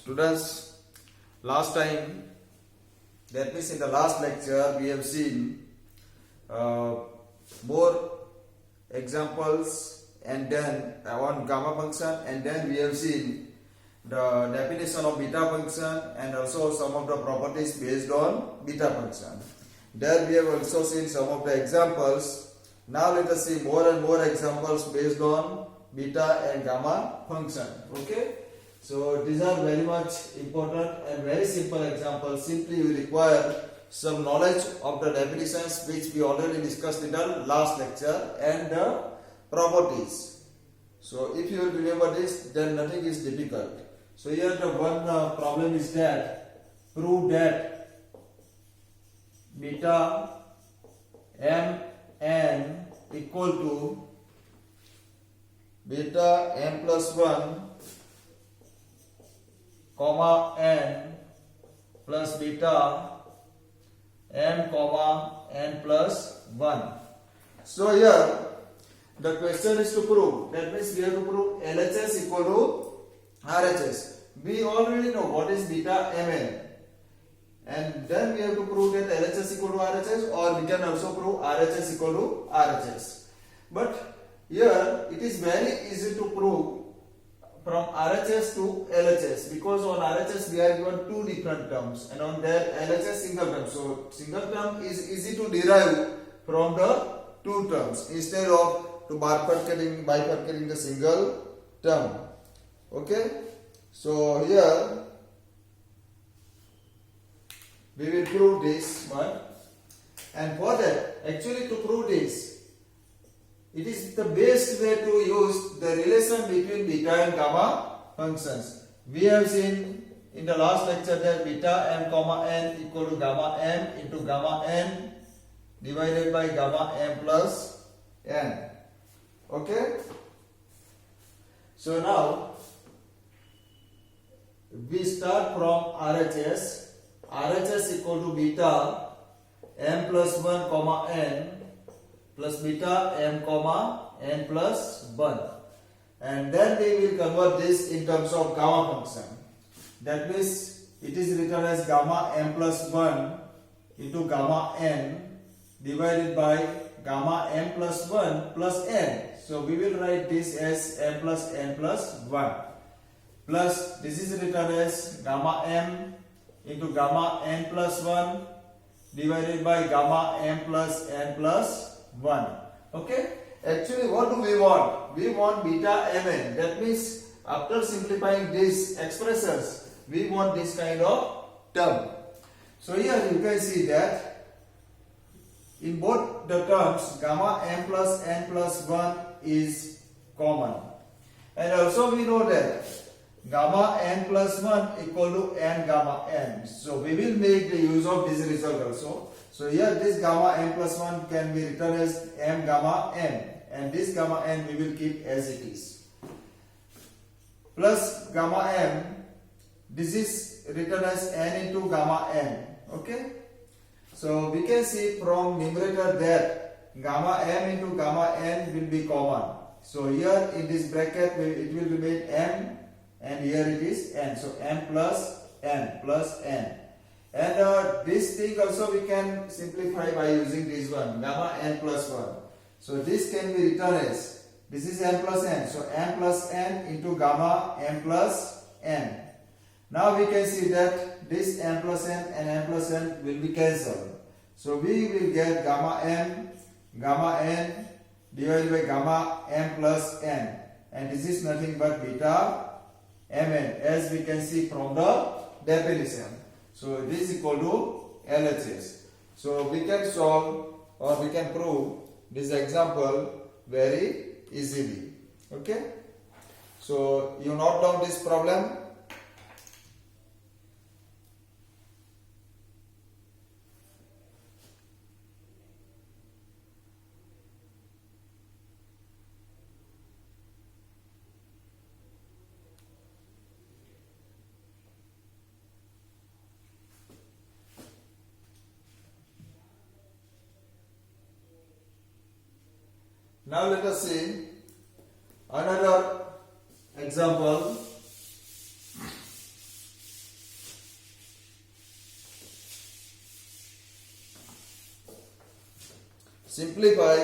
Students, last time, that means in the last lecture, we have seen more examples and then on gamma function, and then we have seen the definition of beta function and also some of the properties based on beta function. There we have also seen some of the examples. Now let us see more and more examples based on beta and gamma function. Okay. So these are very much important and very simple examples. Simply you require some knowledge of the definitions which we already discussed in the last lecture and the properties. So if you will remember this, then nothing is difficult. So here the one problem is that prove that beta mn equal to beta m plus 1 comma n plus beta m comma n plus 1. So here the question is to prove, that means we have to prove LHS equal to RHS. We already know what is beta mn, and then we have to prove that LHS equal to RHS, or we can also prove RHS equal to RHS. But here it is very easy to prove from RHS to LHS, because on RHS we are given two different terms and on that LHS single term. So single term is easy to derive from the two terms instead of to bifurcating the single term. Okay. So here we will prove this one, and for that, actually to prove this, it is the best way to use the relation between beta and gamma functions. We have seen in the last lecture that beta m comma n equal to gamma m into gamma n divided by gamma m plus n. Okay. So now we start from RHS. RHS equal to beta m plus 1 comma n plus beta m comma n plus 1, and then we will convert this in terms of gamma function. That means it is written as gamma m plus 1 into gamma n divided by gamma m plus 1 plus n. So we will write this as m plus n plus 1, plus this is written as gamma m into gamma n plus 1 divided by gamma m plus n plus 1. Okay. Actually, what do we want? We want beta mn. That means after simplifying these expressions, we want this kind of term. So here you can see that in both the terms, gamma m plus n plus 1 is common. And also we know that gamma n plus 1 equal to n gamma n. So we will make the use of this result also. So here this gamma n plus 1 can be written as m gamma n, and this gamma n we will keep as it is. Plus gamma m, this is written as n into gamma n. Okay. So we can see from numerator that gamma m into gamma n will be common. So here in this bracket it will remain m, and here it is n. So m plus n plus n. And this thing also we can simplify by using this one, gamma n plus 1. So this can be written as, this is m plus n. So m plus n into gamma m plus n. Now we can see that this m plus n and m plus n will be cancelled. So we will get gamma n divided by gamma m plus n. And this is nothing but beta mn, as we can see from the definition. So this is equal to LHS. So we can solve or we can prove this example very easily. Okay. So you note down this problem. Now let us see another example. simplify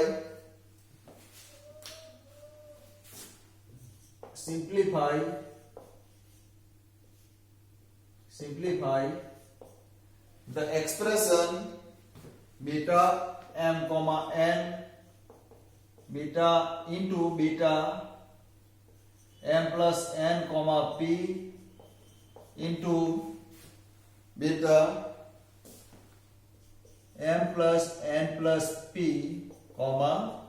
the expression beta m comma n beta into beta m plus n comma p into beta m plus n plus p comma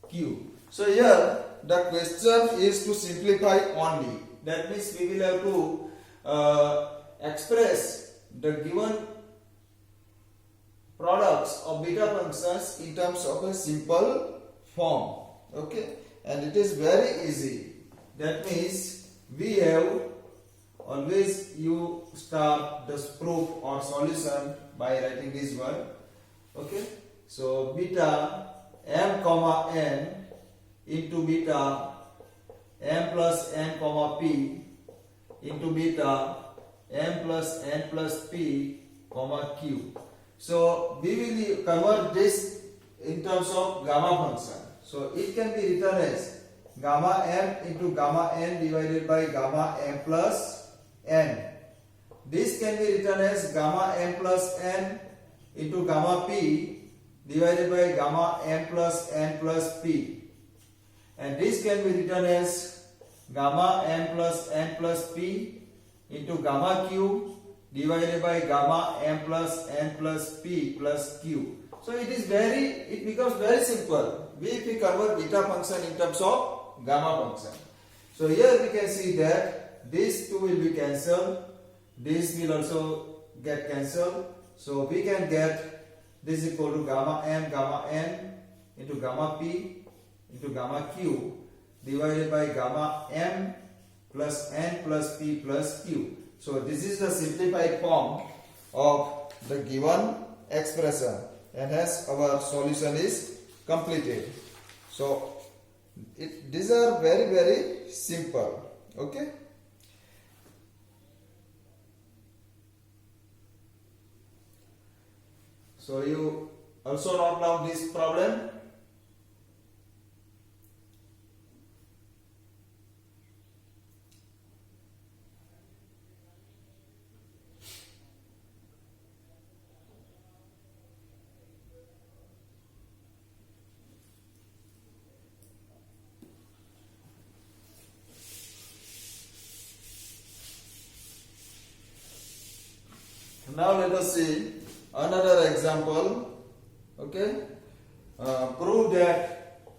q. So here the question is to simplify only. That means we will have to express the given products of beta functions in terms of a simple form. Okay, and it is very easy. That means we have always you start the proof or solution by writing this one. Okay, so beta m comma n into beta m plus n comma p into beta m plus n plus p comma q. So we will convert this in terms of gamma function. So it can be written as gamma m into gamma n divided by gamma m plus n. This can be written as gamma m plus n into gamma p divided by gamma m plus n plus p. And this can be written as gamma m plus n plus p into gamma q divided by gamma m plus n plus p plus q. So it becomes very simple if we convert beta function in terms of gamma function. So here we can see that these two will be cancelled, this will also get cancelled. So we can get this equal to gamma m into gamma p into gamma q divided by gamma m plus n plus p plus q. So this is the simplified form of the given expression, and hence our solution is completed. So these are very simple. Okay. So you also note down this problem. Now let us see another example. Okay, prove that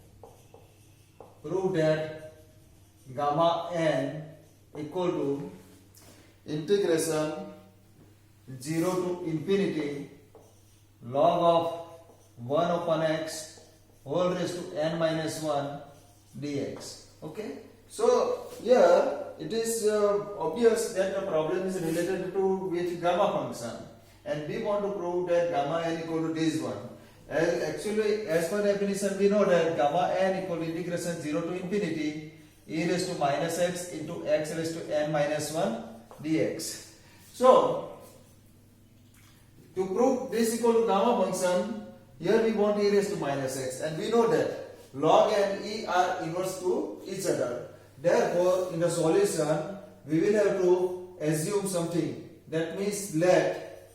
gamma n equal to integration 0 to infinity log of 1 upon x whole raised to n minus 1 dx. Okay, so here it is obvious that the problem is related to with gamma function, and we want to prove that gamma n equal to this one. Actually, as per definition, we know that gamma n equal to integration 0 to infinity e raised to minus x into x raised to n minus 1 dx. So to prove this equal to gamma function, here we want e raised to minus x, and we know that log and e are inverse to each other. Therefore, in the solution, we will have to assume something. That means let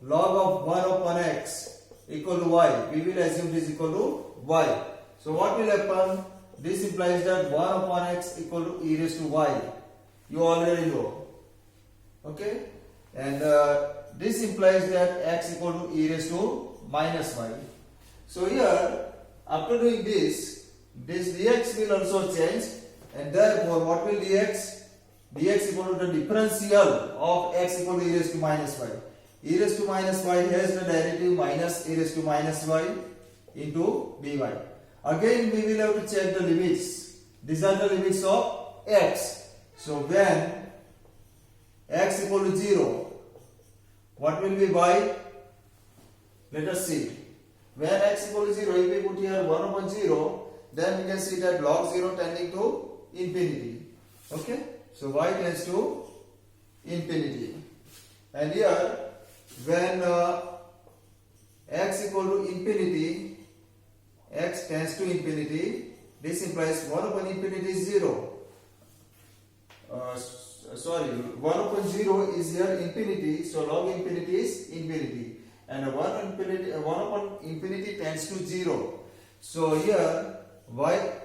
log of 1 upon x equal to y. We will assume this equal to y. So what will happen? This implies that 1 upon x equal to e raised to y. You already know. Okay? And this implies that x equal to e raised to minus y. So here, after doing this dx will also change. And therefore, what will dx? Dx equal to the differential of x equal to e raised to minus y. E raised to minus y has the derivative minus e raised to minus y into by. Again, we will have to check the limits. These are the limits of x. So when x equal to 0, what will be y? Let us see. When x equal to 0, if we put here 1 upon 0, then we can see that log 0 tending to infinity. Okay, so y tends to infinity, and here when x equal to infinity, x tends to infinity, this implies 1 upon infinity is 0. Sorry, 1 upon 0 is here infinity, so log infinity is infinity. And 1 upon infinity tends to 0. So here, what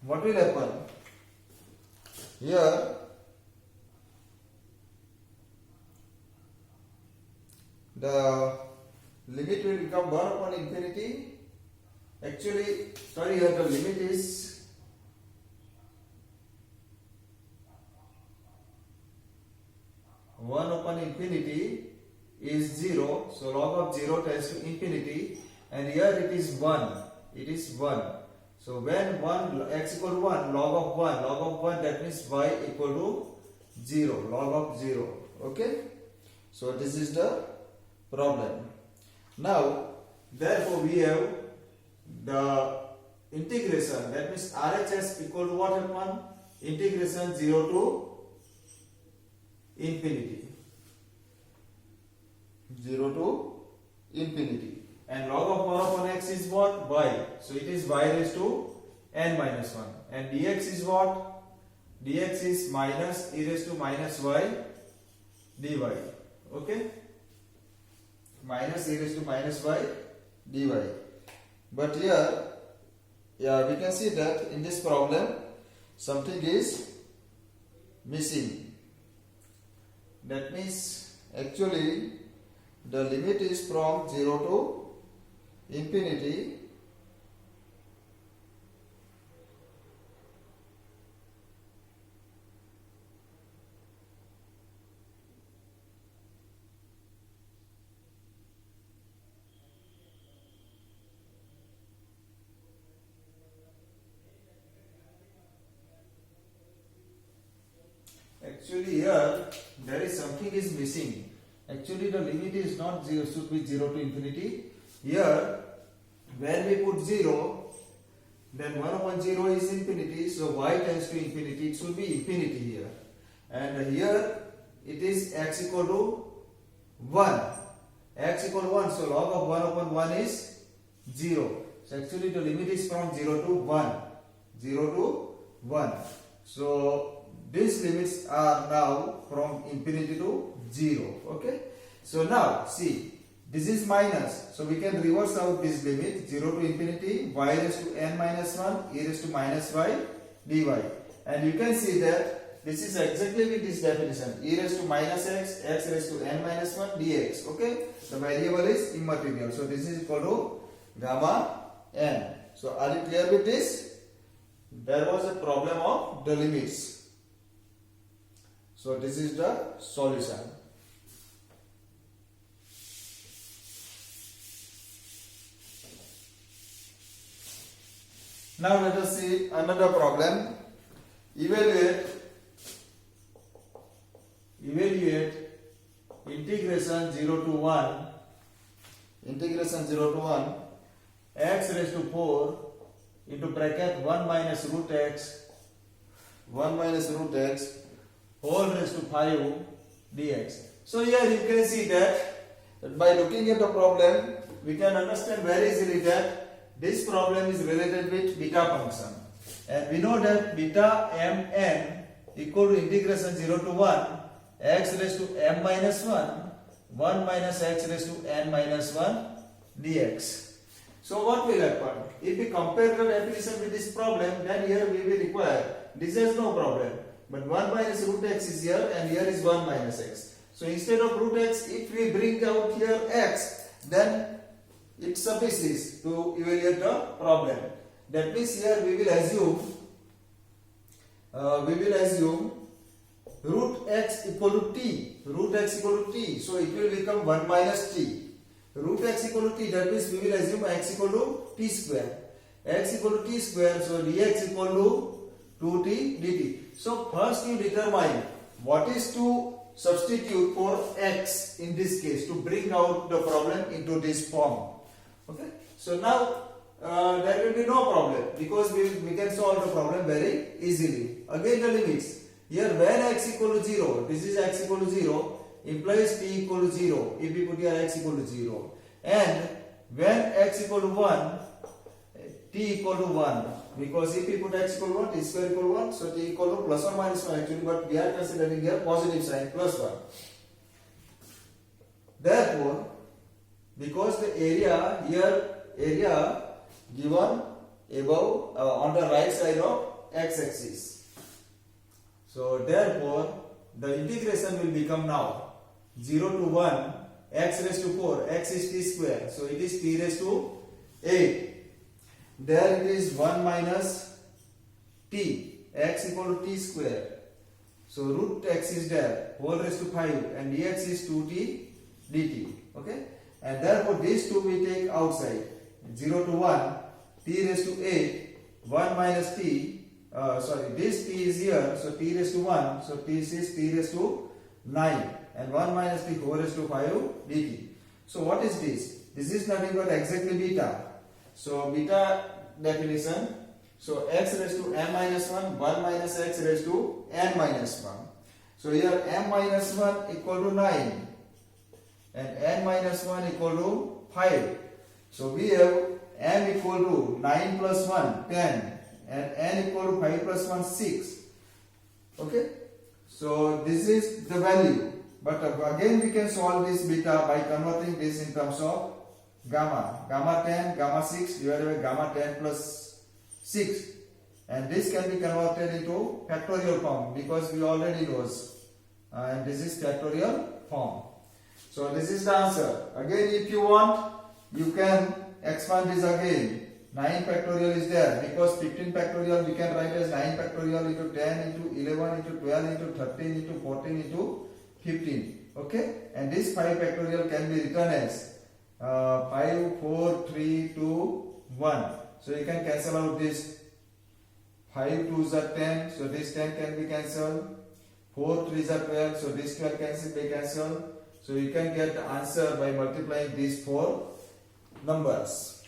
will happen? Here, the limit will become 1 upon infinity. Actually, sorry, here the limit is one upon infinity is 0, so log of 0 tends to infinity, and here it is 1. It is 1. So when x equal to 1, log of 1, that means y equal to 0, log of 0. Okay? So this is the problem. Now, therefore we have the integration, that means RHS equal to what happen? Integration 0 to infinity. 0 to infinity. And log of 1 upon x is what? Y. So it is y raised to n minus 1. And dx is what? Dx is minus e raised to minus y dy. Okay? Minus e raised to minus y dy. But here, yeah, we can see that in this problem, something is missing. That means, actually, the limit is from 0 to infinity. Actually here there is something is missing. Actually the limit is not 0, should be 0 to infinity. Here when we put 0, then 1 upon 0 is infinity, so y tends to infinity, it should be infinity here. And here it is x equal to 1. X equal to 1, so log of 1 upon 1 is 0. So actually the limit is from 0 to 1. 0 to 1. So these limits are now from infinity to 0. Okay. So now see, this is minus. So we can reverse out this limit 0 to infinity, y raised to n minus 1, e raised to minus y dy. And you can see that this is exactly with this definition, e raised to minus x, x raised to n minus 1 dx. Okay. The variable is immaterial. So this is equal to gamma n. So are you clear with this? There was a problem of the limits. So this is the solution. Now let us see another problem. Evaluate integration 0 to 1 x raised to 4 into bracket 1 minus root x whole raised to 5 dx. So here you can see that by looking at the problem, we can understand very easily that this problem is related with beta function. And we know that beta mn equal to integration 0 to 1 x raised to m minus 1 minus x raised to n minus 1 dx. So what will happen? If we compare the definition with this problem, then here we will require, this has no problem. But 1 minus root x is here and here is 1 minus x. So instead of root x, if we bring out here x, then it suffices to evaluate the problem. That means here we will assume root x equal to t. Root x equal to t. So it will become 1 minus t. Root x equal to t, that means we will assume x equal to t square. X equal to t square, so dx equal to 2t dt. So first you determine what is to substitute for x in this case to bring out the problem into this form. Okay. So now there will be no problem because we can solve the problem very easily. Again the limits. Here when x equal to 0, this is x equal to 0, implies t equal to 0 if we put here x equal to 0. And when x x equal to 1, t equal to 1, because if we put x equal to 1, t square equal to 1, so t equal to plus or minus 1 actually, but we are considering here positive sign plus 1. Therefore, because the area given above on the right side of x-axis, so therefore the integration will become now 0 to 1 x raised to 4, x is t square, so it is t raised to 8. There it is 1 minus t, x equal to t square, so root x is there, whole raised to 5, and dx is 2t dt. Okay, and therefore these two we take outside, 0 to 1, t raised to 8, 1 minus t, this t is here, so t raised to 1, so t is t raised to 9, and 1 minus t whole raised to 5 dt. So what is this? This is nothing but exactly beta. So beta definition, so x raised to m minus 1, 1 minus x raised to n minus 1. So here m minus 1 equal to 9 and n minus 1 equal to 5. So we have m equal to 9 plus 1, 10, and n equal to 5 plus 1, 6. Okay, so this is the value. But again we can solve this beta by converting this in terms of gamma. Gamma 10, gamma 6 divided by gamma 10 plus 6. And this can be converted into factorial form because we already know. And this is factorial form. So this is the answer. Again, if you want, you can expand this again. 9 factorial is there because 15 factorial we can write as 9 factorial into 10 into 11 into 12 into 13 into 14 into 15. Okay, and this 5 factorial can be written as 5, 4, 3, 2, 1. So you can cancel out this 5 2s are 10, so this 10 can be cancelled. 4 3s are 12, so this 12 can be cancelled. So you can get the answer by multiplying these 4 numbers.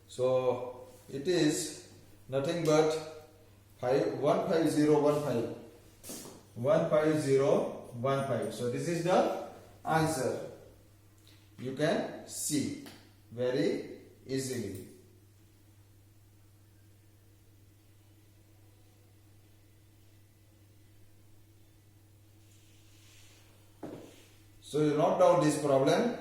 So it is nothing but 15015. 15015. So this is the answer. You can see very easily. So you note down this problem.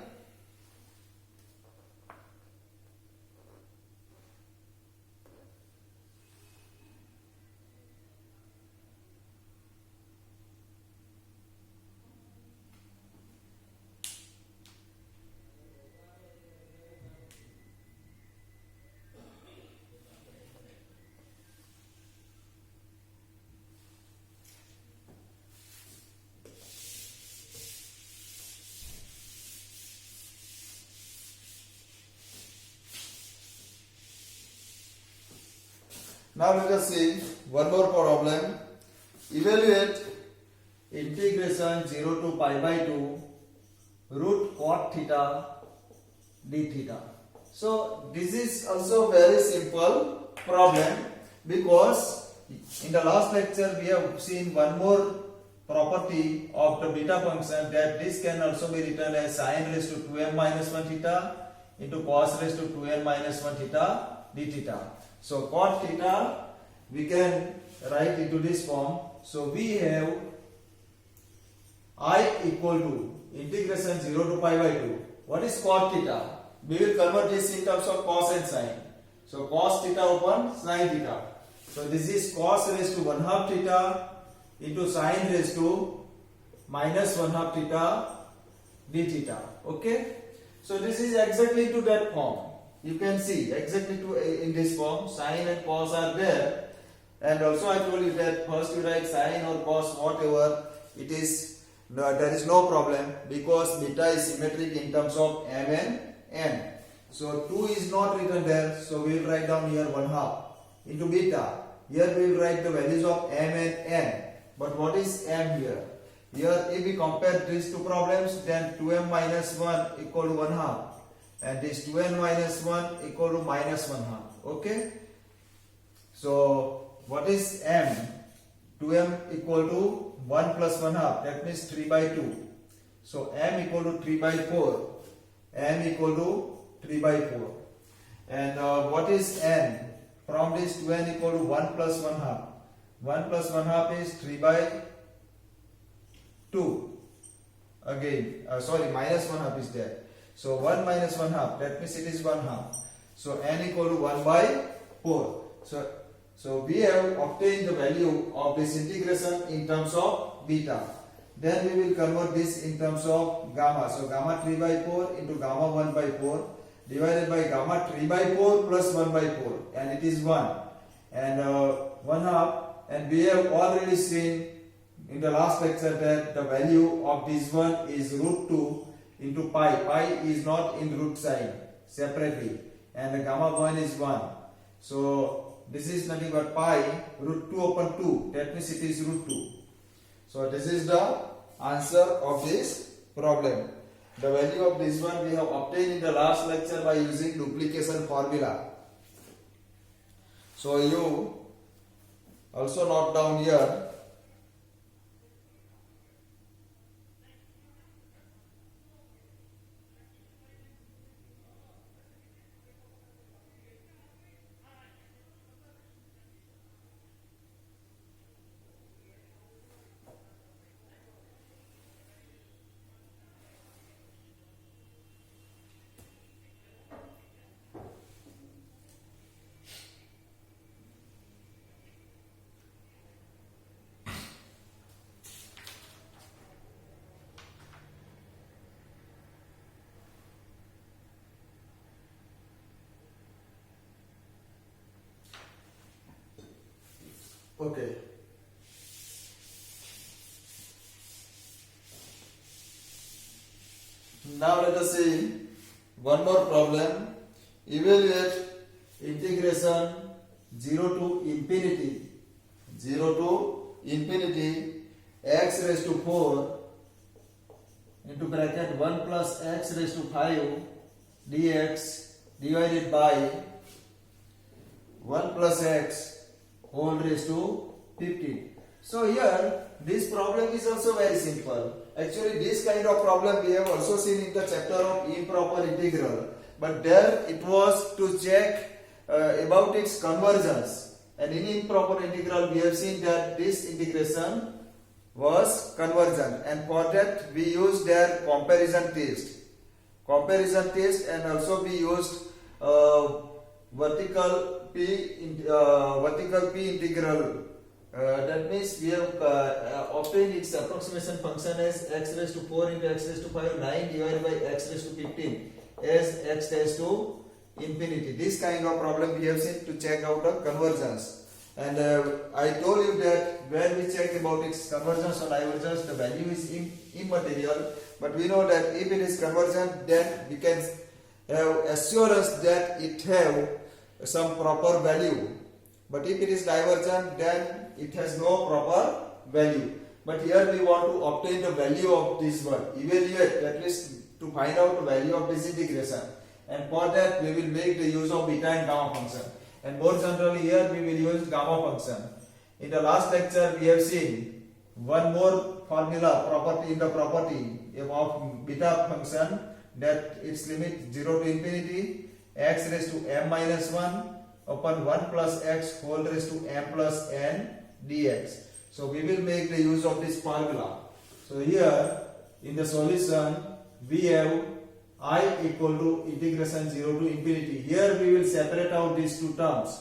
Now let us see one more problem. Evaluate integration 0 to pi by 2 root cot theta d theta. So this is also very simple problem because in the last lecture we have seen one more property of the beta function, that this can also be written as sin raised to 2m minus 1 theta into cos raised to 2n minus 1 theta d theta. So cot theta we can write into this form. So we have I equal to integration 0 to pi by 2. What is cot theta? We will convert this in terms of cos and sin. So cos theta upon sin theta. So this is cos raised to 1/2 theta into sin raised to minus 1/2 theta d theta. Okay. So this is exactly to that form. You can see exactly in this form, sin and cos are there. And also I told you that first you write sin or cos, whatever it is, there is no problem because beta is symmetric in terms of m and n. So 2 is not written there, so we will write down here 1/2 into beta. Here we will write the values of m and n. But what is m here? Here if we compare these two problems, then 2m minus 1 equal to 1/2. And this 2n minus 1 equal to minus 1/2. Okay. So what is m? 2m equal to 1 plus 1/2. That means 3 by 2. So m equal to 3 by 4. M equal to 3 by 4. And what is n? From this to n equal to 1 plus 1 half. 1 plus 1 half is 3 by 2. Again, minus 1 half is there. So 1 minus 1 half, that means it is 1 half. So n equal to 1 by 4. So we have obtained the value of this integration in terms of beta. Then we will convert this in terms of gamma. So gamma 3 by 4 into gamma 1 by 4 divided by gamma 3 by 4 plus 1 by 4, and it is 1. And 1 half. And we have already seen in the last lecture that the value of this one is root 2 into pi. Pi is not in root sign separately. And the gamma 1 is 1. So this is nothing but pi root 2 upon 2. That means it is root 2. So this is the answer of this problem. The value of this one we have obtained in the last lecture by using duplication formula. So you also note down here. Okay. Now let us see one more problem. Evaluate integration 0 to infinity x raised to 4 into bracket 1 plus x raised to 5 dx divided by 1 plus x whole raised to 15. So here this problem is also very simple. Actually this kind of problem we have also seen in the chapter of improper integral, but there it was to check about its convergence, and in improper integral we have seen that this integration was convergent, and for that we used their comparison test, and also we used vertical p integral. That means we have obtained its approximation function as x raised to 4 into x raised to 5 9 divided by x raised to 15 as x raised to infinity. This kind of problem we have seen to check out the convergence. And I told you that when we check about its convergence or divergence, the value is immaterial. But we know that if it is convergent, then we can have assurance that it have some proper value. But if it is divergent, then it has no proper value. But here we want to obtain the value of this one, evaluate, at least to find out the value of this integration. And for that we will make the use of beta and gamma function. And more generally here we will use gamma function. In the last lecture we have seen one more formula property in the property of beta function, that its limit 0 to infinity x raised to m minus 1 upon 1 plus x whole raised to m plus n dx. So we will make the use of this formula. So here in the solution we have I equal to integration 0 to infinity. Here we will separate out these two terms.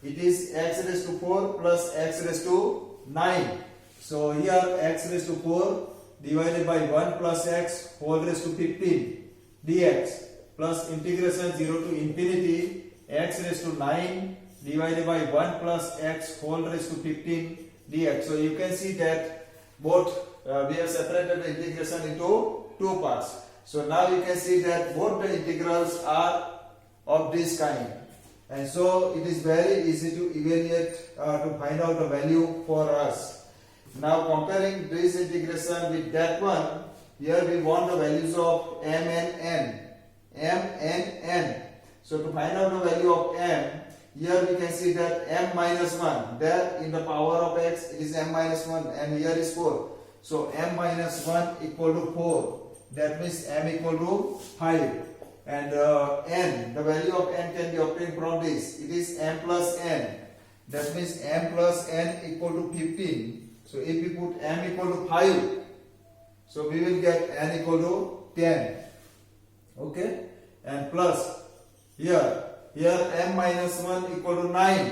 It is x raised to 4 plus x raised to 9. So here x raised to 4 divided by 1 plus x whole raised to 15 dx plus integration 0 to infinity x raised to 9 divided by 1 plus x whole raised to 15 dx. So you can see that both we have separated the integration into two parts. So now you can see that both the integrals are of this kind, and so it is very easy to evaluate to find out the value for us. Now comparing this integration with that one, here we want the values of m and n. So to find out the value of m, here we can see that m minus 1, there in the power of x it is m minus 1, and here is 4. So m minus 1 equal to 4. That means m equal to 5. and n, the value of n can be obtained from this. It is m plus n. That means m plus n equal to 15. So if we put m equal to 5, so we will get n equal to 10. Okay, and plus here m minus 1 equal to 9.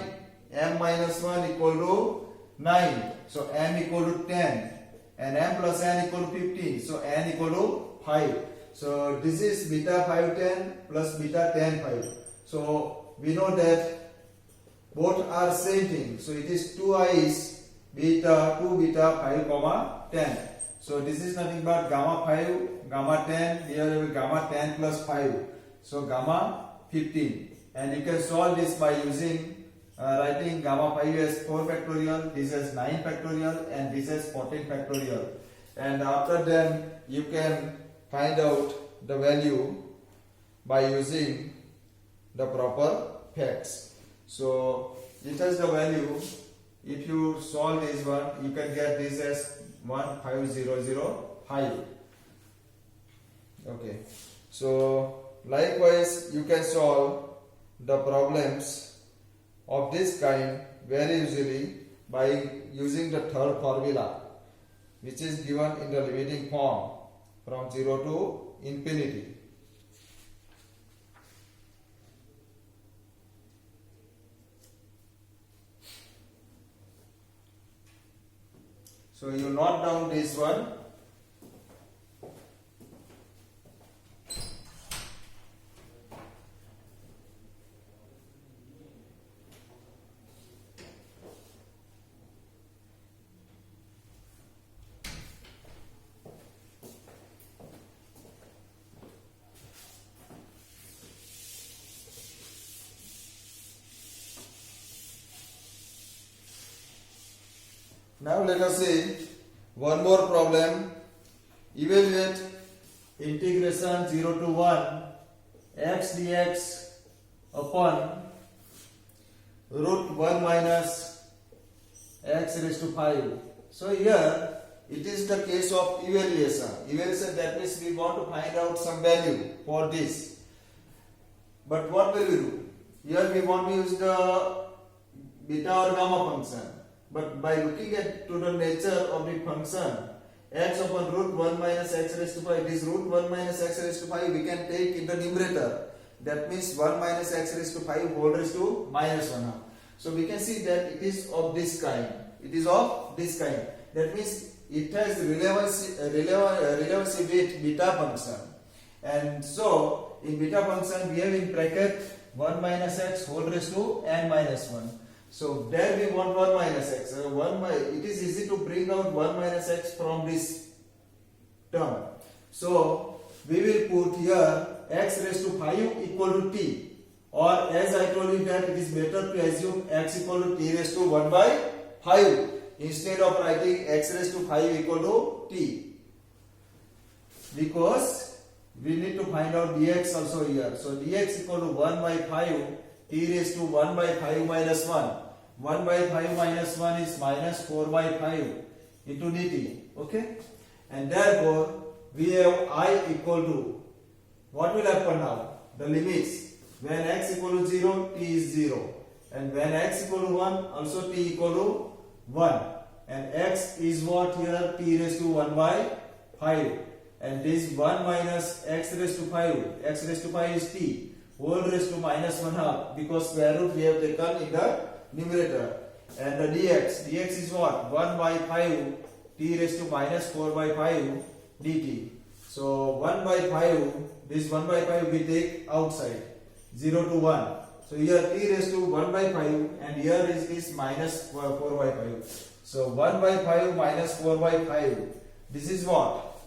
M minus 1 equal to 9. So m equal to 10. And m plus n equal to 15. So n equal to 5. So this is beta 5 10 plus beta 10 5. So we know that both are same thing. So it is 2i's beta 2 beta 5 comma 10. So this is nothing but gamma 5 gamma 10. Here we will gamma 10 plus 5. So gamma 15. And you can solve this by using writing gamma 5 as 4 factorial, this as 9 factorial, and this as 14 factorial. And after then you can find out the value by using the proper facts. So it has the value. If you solve this one, you can get this as 15005. Okay. So likewise you can solve the problems of this kind very easily by using the third formula, which is given in the limiting form from 0 to infinity. So you note down this one. Now let us see one more problem. Evaluate integration 0 to 1 x dx upon root 1 minus x raised to 5. So here it is the case of evaluation. Evaluation, that means we want to find out some value for this. But what will we do? Here we want to use the beta or gamma function. But by looking at to the nature of the function x upon root 1 minus x raised to 5, this root 1 minus x raised to 5 we can take in the numerator. That means 1 minus x raised to 5 whole raised to minus 1 half. So we can see that it is of this kind. It is of this kind. That means it has relevancy with beta function. And so in beta function we have in bracket 1 minus x whole raised to n minus 1. So there we want 1 minus x. It is easy to bring out 1 minus x from this term. So we will put here x raised to 5 equal to t. Or as I told you that it is better to assume x equal to t raised to 1 by 5 instead of writing x raised to 5 equal to t. Because we need to find out dx also here. So dx equal to 1 by 5 t raised to 1 by 5 minus 1. 1 by 5 minus 1 is minus 4 by 5 into dt. Okay? And therefore, we have I equal to, what will happen now? The limits. When x equal to 0, t is 0. And when x equal to 1, also t equal to 1. And x is what here? T raised to 1 by 5. And this 1 minus x raised to 5. X raised to 5 is t. Whole raised to minus 1 half, because square root we have taken in the numerator. And the dx is what? 1 by 5 t raised to minus 4 by 5 dt. So 1 by 5, this 1 by 5 we take outside, 0 to 1. So here t raised to 1 by 5 and here is this minus 4 by 5. So 1 by 5 minus 4 by 5, this is what?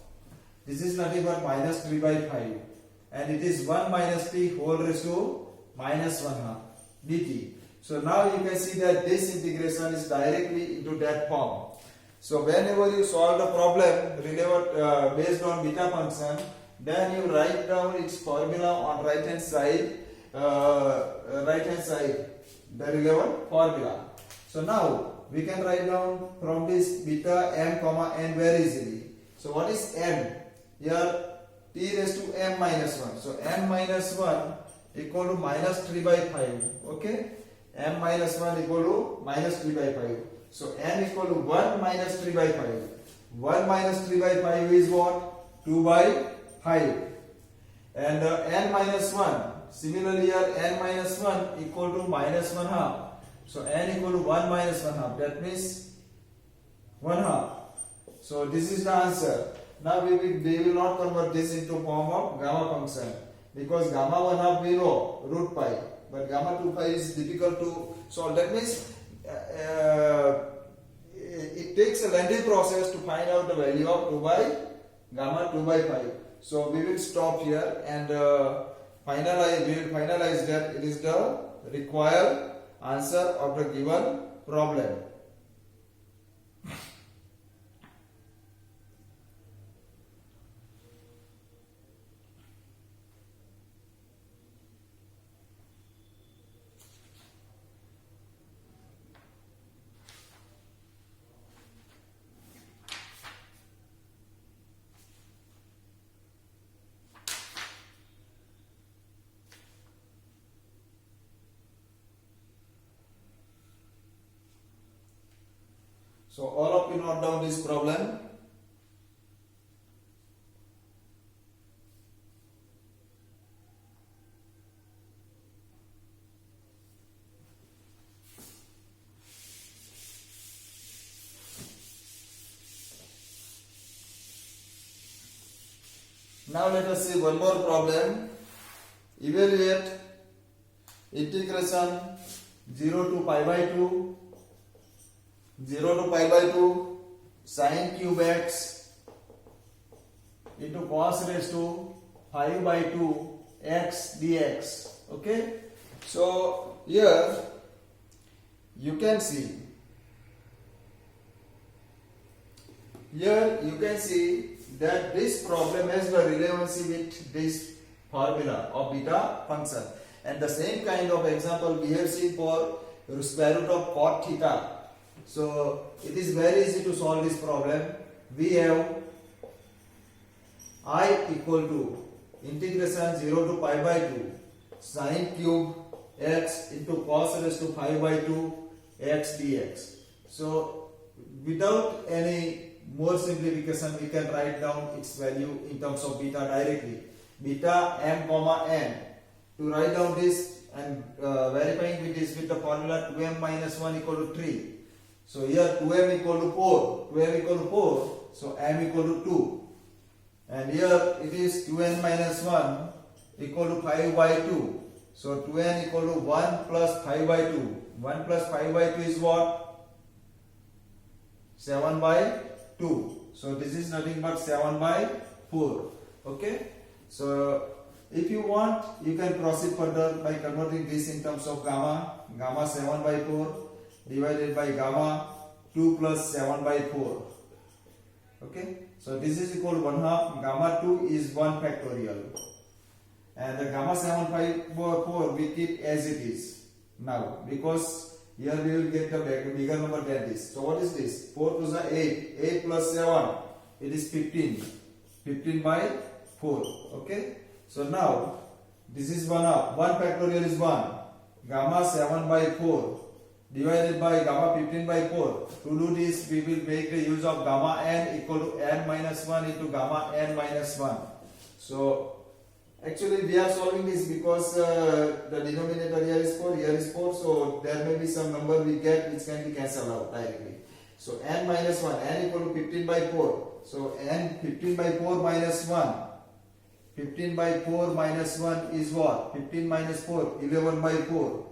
This is nothing but minus 3 by 5. And it is 1 minus t whole raised to minus 1 half dt. So now you can see that this integration is directly into that form. So whenever you solve the problem based on beta function, then you write down its formula on right hand side, the relevant formula. So now we can write down from this beta m comma n very easily. So what is m? Here t raised to m minus 1. So m minus 1 equal to minus 3 by 5. Okay, m minus 1 equal to minus 3 by 5. So m equal to 1 minus 3 by 5. 1 minus 3 by 5 is what? 2 by 5. And n minus 1. Similarly here n minus 1 equal to minus 1 half. So n equal to 1 minus 1 half. That means 1 half. So this is the answer. Now we will not convert this into form of gamma function, because gamma 1 half we know root pi, but gamma 2 pi is difficult to solve. That means it takes a lengthy process to find out the value of 2 by gamma 2 by 5. So we will stop here and we will finalize that it is the required answer of the given problem. So all of you note down this problem. Now let us see one more problem. Evaluate integration 0 to pi by 2 sin cube x into cos raised to 5 by 2 x dx. Okay, so here you can see that this problem has the relevancy with this formula of beta function, and the same kind of example we have seen for square root of cot theta. So it is very easy to solve this problem. We have I equal to integration 0 to pi by 2 sin cube x into cos raised to 5 by 2 x dx. So without any more simplification, we can write down its value in terms of beta directly. Beta m comma n. To write down this and verifying with this with the formula 2m minus 1 equal to 3. So here 2m equal to 4. 2m equal to 4. So m equal to 2. And here it is 2n minus 1 equal to 5 by 2. So 2n equal to 1 plus 5 by 2. 1 plus 5 by 2 is what? 7 by 2. So this is nothing but 7 by 4. Okay. So if you want, you can proceed further by converting this in terms of gamma. Gamma 7 by 4 divided by gamma 2 plus 7 by 4. Okay. So this is equal to 1 half. Gamma 2 is 1 factorial. And the gamma 7 by 4 we keep as it is now, because here we will get the bigger number than this. So what is this? 4 plus 8. 8 plus 7. It is 15. 15 by 4. Okay. So now this is 1 half. 1 factorial is 1. Gamma 7 by 4 divided by gamma 15 by 4. To do this, we will make the use of gamma n equal to n minus 1 into gamma n minus 1. So actually we are solving this because the denominator here is 4, here is 4. So there may be some number we get which can be cancelled out directly. So n minus 1, n equal to 15 by 4. So n 15 by 4 minus 1. 15 by 4 minus 1 is what? 15 minus 4, 11 by 4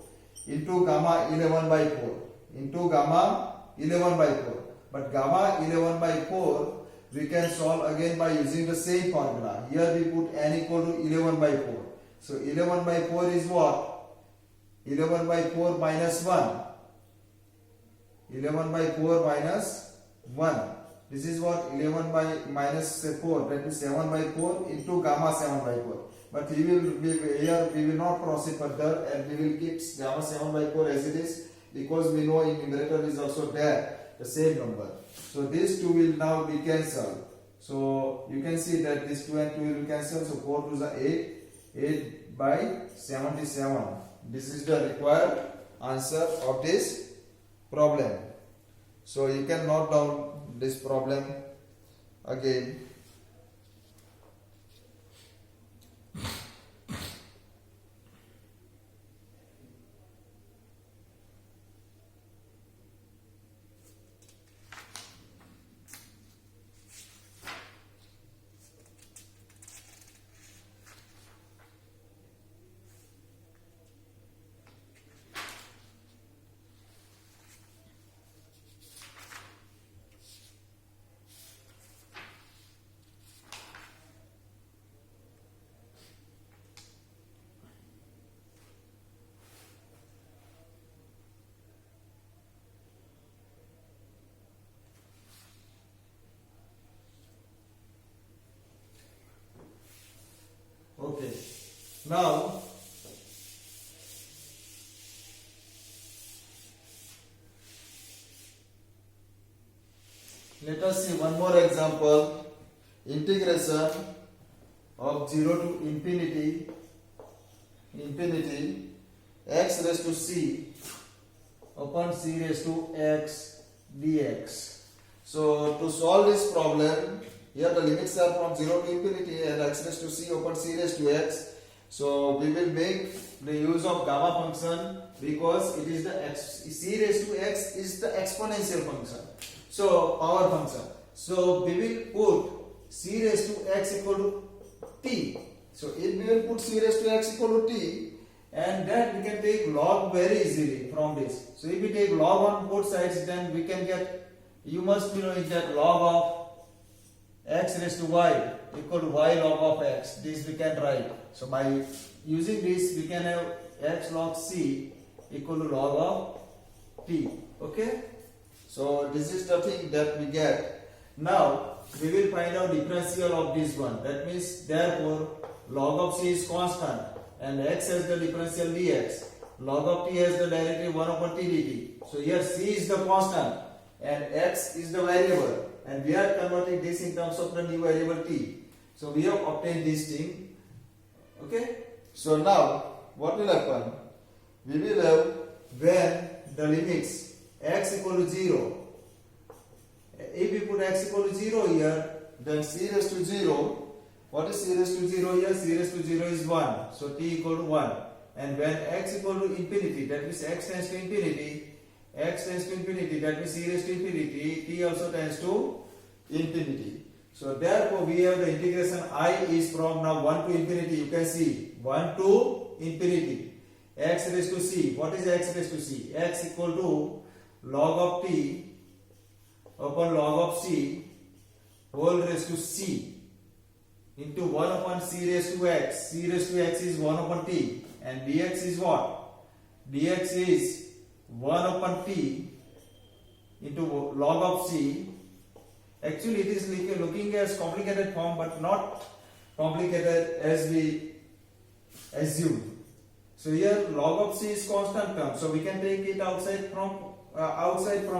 into gamma 11 by 4 into gamma 11 by 4. But gamma 11 by 4 we can solve again by using the same formula. Here we put n equal to 11 by 4. So 11 by 4 is what? 11 by 4 minus 1. 11 by 4 minus 1. This is what? 11 by minus 4. That is 7 by 4 into gamma 7 by 4. But here we will not proceed further, and we will keep gamma 7 by 4 as it is, because we know in numerator is also there the same number. So these two will now be cancelled. So you can see that this 2 and 2 will cancel. So 4 2 is 8. 8 by 77. This is the required answer of this problem. So you can note down this problem again. Okay. Now let us see one more example. Integration of 0 to infinity x raised to c upon c raised to x dx. So to solve this problem, here the limits are from 0 to infinity and x raised to c upon c raised to x. So we will make the use of gamma function because it is the c raised to x is the exponential function. So power function. So we will put c raised to x equal to t. So if we will put c raised to x equal to t, and then we can take log very easily from this. So if we take log on both sides, then we can get, you must be knowing that log of x raised to y equal to y log of x. This we can write. So by using this, we can have x log c equal to log of t. Okay. So this is the thing that we get. Now we will find out differential of this one. That means therefore log of c is constant and x has the differential dx. Log of t has the derivative 1 upon t dt. So here c is the constant and x is the variable, and we are converting this in terms of the new variable t. So we have obtained this thing. Okay. So now what will happen? We will have when the limits x equal to 0. If we put x equal to 0 here, then c raised to 0. What is c raised to 0 here? C raised to 0 is 1. So t equal to 1. And when x equal to infinity, that means x tends to infinity. X tends to infinity, that means c raised to infinity. T also tends to infinity. So therefore we have the integration I is from now 1 to infinity. You can see 1 to infinity. X raised to c. What is x raised to c? X equal to log of t upon log of c whole raised to c into 1 upon c raised to x. C raised to x is 1 upon t, and dx is what? Dx is 1 upon t into log of c. Actually it is looking as complicated form, but not complicated as we assume. So here log of c is constant term, so we can take it outside from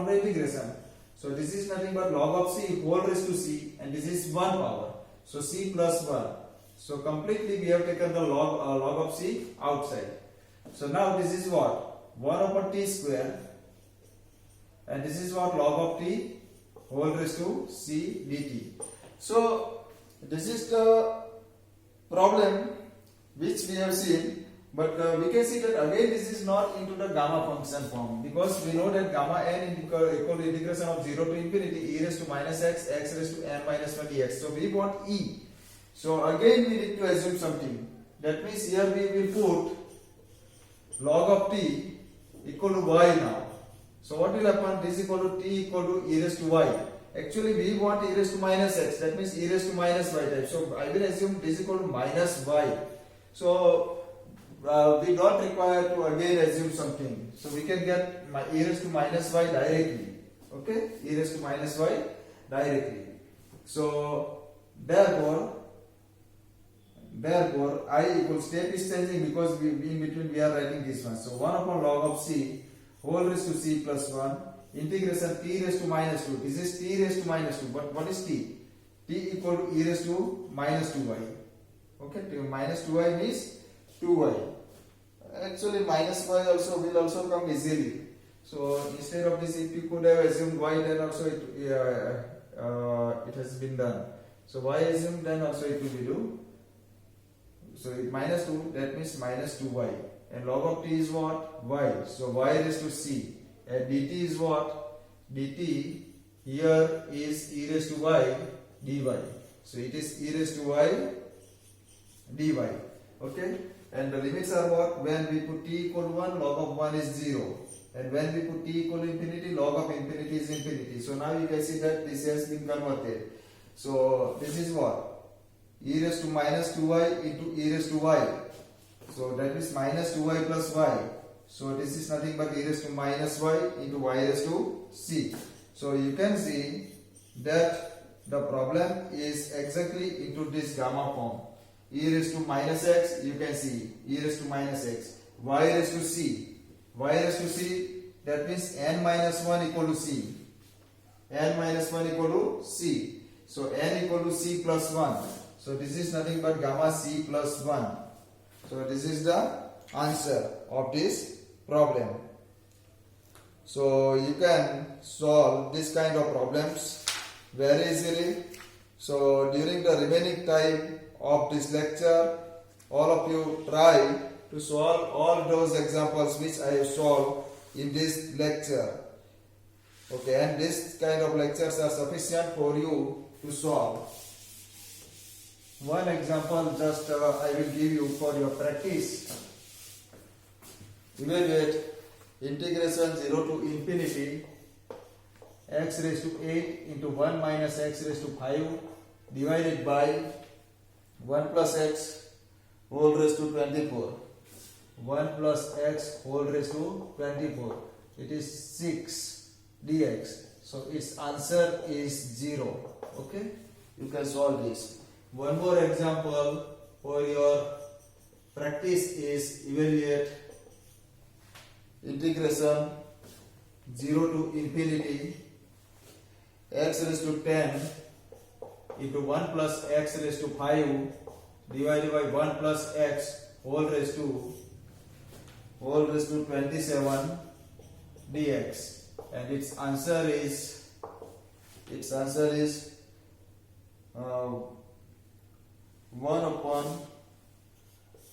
the integration. So this is nothing but log of c whole raised to c, and this is 1 power. So c plus 1. So completely we have taken the log of c outside. So now this is what? 1 upon t square, and this is what? Log of t whole raised to c dt. So this is the problem which we have seen. But we can see that again this is not into the gamma function form, because we know that gamma n equal to integration of 0 to infinity e raised to minus x, x raised to n minus 1 dx. So we want e. So again we need to assume something. That means here we will put log of t equal to y now. So what will happen? This equal to t equal to e raised to y. Actually we want e raised to minus x. That means e raised to minus y type. So I will assume this equal to minus y. So we don't require to again assume something. So we can get e raised to minus y directly. Okay? E raised to minus y directly. So therefore I equals, step is changing because in between we are writing this one. So 1 upon log of c whole raised to c plus 1 integration t raised to minus 2. This is t raised to minus 2. But what is t? t equal to e raised to minus 2y. Okay, minus 2y means 2y. Actually minus y also will also come easily. So instead of this, if you could have assumed y, then also it has been done. So y assumed, then also it will be do. So minus 2, that means minus 2y. And log of t is what? Y. So y raised to c. And dt is what? Dt here is e raised to y dy. So it is e raised to y dy. Okay. And the limits are what? When we put t equal to 1, log of 1 is 0. And when we put t equal to infinity, log of infinity is infinity. So now you can see that this has been converted. So this is what? E raised to minus 2y into e raised to y. So that is minus 2y plus y. So this is nothing but e raised to minus y into y raised to c. So you can see that the problem is exactly into this gamma form. E raised to minus x, you can see e raised to minus x. Y raised to c. Y raised to c, that means n minus 1 equal to c. N minus 1 equal to c. So n equal to c plus 1. So this is nothing but gamma c plus 1. So this is the answer of this problem. So you can solve this kind of problems very easily. So during the remaining time of this lecture, all of you try to solve all those examples which I have solved in this lecture. Okay, and this kind of lectures are sufficient for you to solve. One example just I will give you for your practice. Evaluate integration 0 to infinity x raised to 8 into 1 minus x raised to 5 divided by 1 plus x whole raised to 24. 1 plus x whole raised to 24. It is 6 dx. So its answer is 0. Okay, you can solve this. One more example for your practice is evaluate integration 0 to infinity x raised to 10 into 1 plus x raised to 5 divided by 1 plus x whole raised to 27 dx, and its answer is 1 upon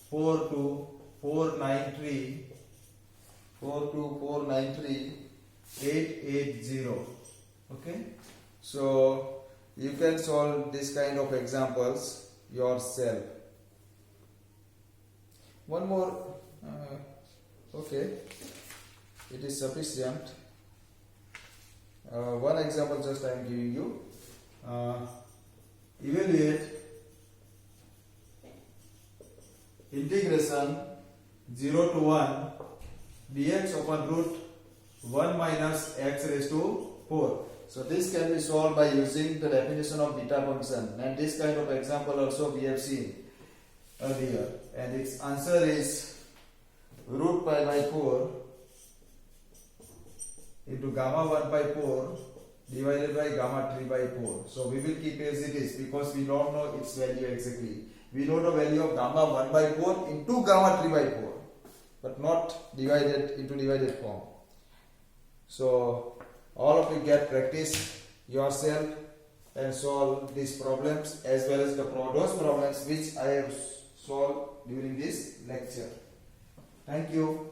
4 to 493 880. Okay, so you can solve this kind of examples yourself. One more, okay, it is sufficient. One example just I am giving you. Evaluate integration 0 to 1 dx upon root 1 minus x raised to 4. So this can be solved by using the definition of beta function, and this kind of example also we have seen earlier, and its answer is root pi by 4 into gamma 1 by 4 divided by gamma 3 by 4. So we will keep as it is because we don't know its value exactly. We know the value of gamma 1 by 4 into gamma 3 by 4, but not divided into divided form. So all of you get practice yourself and solve these problems as well as those problems which I have solved during this lecture. Thank you.